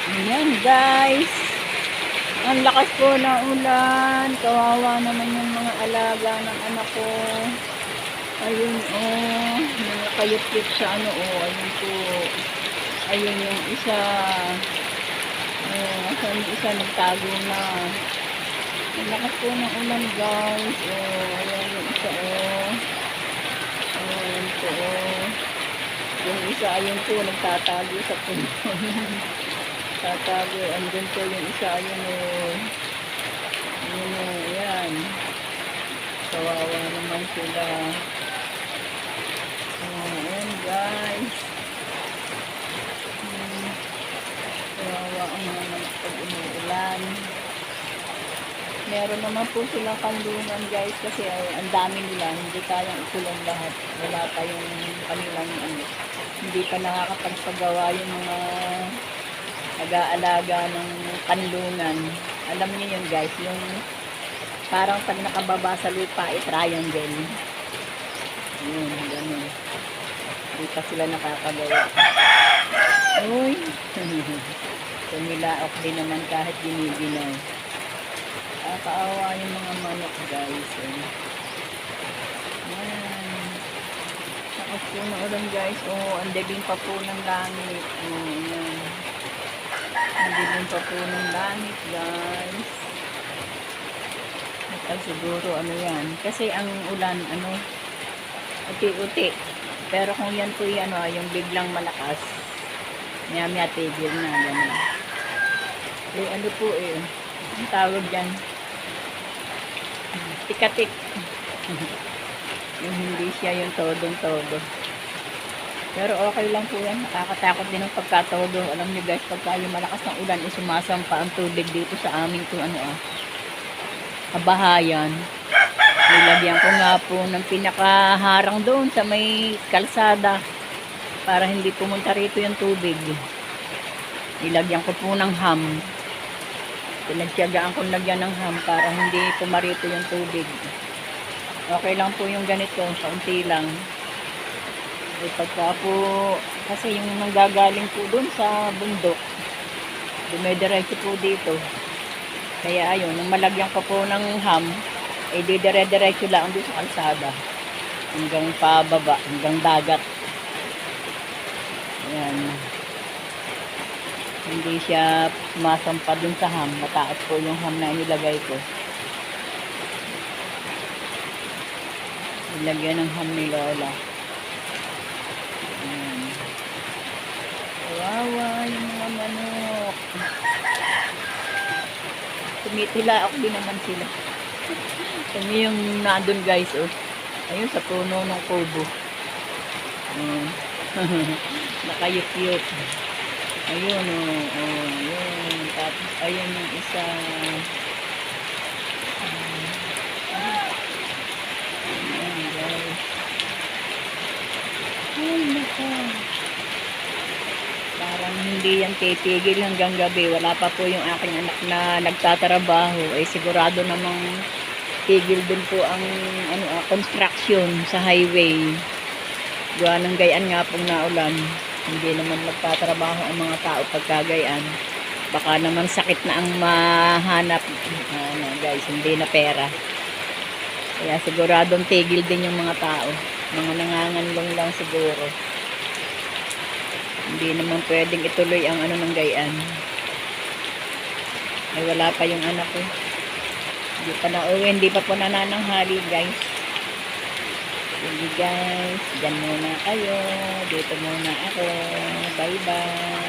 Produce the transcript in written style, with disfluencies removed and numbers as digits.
Ayan guys. Ang lakas po ng ulan. Kawawa naman yung mga alaga ng anak ko. Ayun oh. Mga kayot-kayot sa ano oh. Ayun po. Ayun yung isa. Asan yung isa nagtago na. Ang lakas po ng ulan guys. Oh, ayan yung isa oh. Ayan po oh. Yung isa ayun po nagtatago sa puno. Tatago. Andun po yung isa ayun oh. Ayun oh. Ayan. Kawawa naman sila. Oh, ayan guys. Kawawa ang mga pag umuulan. Meron naman po silang kandungan guys kasi ang dami nila, hindi kayang ikulong lahat. Wala pa yung kanilang hindi pa nakakapagpagawa yung mga nag-aalaga ng kandungan. Alam niyo yun guys, yung parang pag nakababa sa lupa, triangle. Yun, ganun. Hindi pa sila nakakagawa. Uy! Tumilaok din naman kahit giniginaw. Kaawa yung mga manok guys. Ayan. Lakas po na ulan guys. Oh, ang dilim pa po ng langit. Oh, ayan. Ang dilim pa po ng langit guys. At siguro ano yan. Kasi ang ulan uti-uti. Pero kung yan po yung yung biglang malakas, maya tigil na gano'n. Ano po ang tawag dyan? Tikatik. Yung hindi siya yung todong-todo. Pero okay lang po yan. Nakakatakot din ang pagkatodo. Alam niyo guys, pagka yung malakas ng ulan, sumasampa ang tubig dito sa aming kabahayan. Nilagyan ko nga po ng pinakaharang doon sa may kalsada para hindi pumunta rito yung tubig. Nilagyan ko po ng ham. Pinagtiyagaan ko lagyan ng ham para hindi pumarito yung tubig. Okay lang po yung ganito, kaunti lang. Pagka po, kasi yung nanggagaling po dun sa bundok, dumediretso po dito. Kaya ayun, nung malagyan ko po ng ham, didire-diretso lang doon sa kalsada. Hanggang pababa, hanggang dagat. Ayan. Hindi siya sumasampa dun sa ham. Mataas po yung ham na inilagay ko. Ilagyan ng ham ni Lola. Ayan. Kawawa yung mga manok. Tumitilaok din naman sila. Kami yung nandun guys oh. Ayun sa puno ng kubo. Nakayut-yut. Ayun ayun. Tapos ayun yung isa. Ayan guys. Ay nako. Parang hindi yan titigil hanggang gabi. Wala pa po yung aking anak na nagtatrabaho. Sigurado namang tigil din po ang construction sa highway. Gawa ng gayan nga pong naulan. Hindi naman magtatrabaho ang mga tao pagkagayan. Baka naman sakit na ang mahanap. Guys, hindi na pera. Kaya siguradong tigil din yung mga tao. Mga nanganganlong lang siguro. Hindi naman pwedeng ituloy ang ng gayan. Ay wala pa yung anak ko. Hindi pa nauwi, hindi pa po nanananghali guys. Sige guys, dyan muna kayo. Dito muna ako. Bye bye.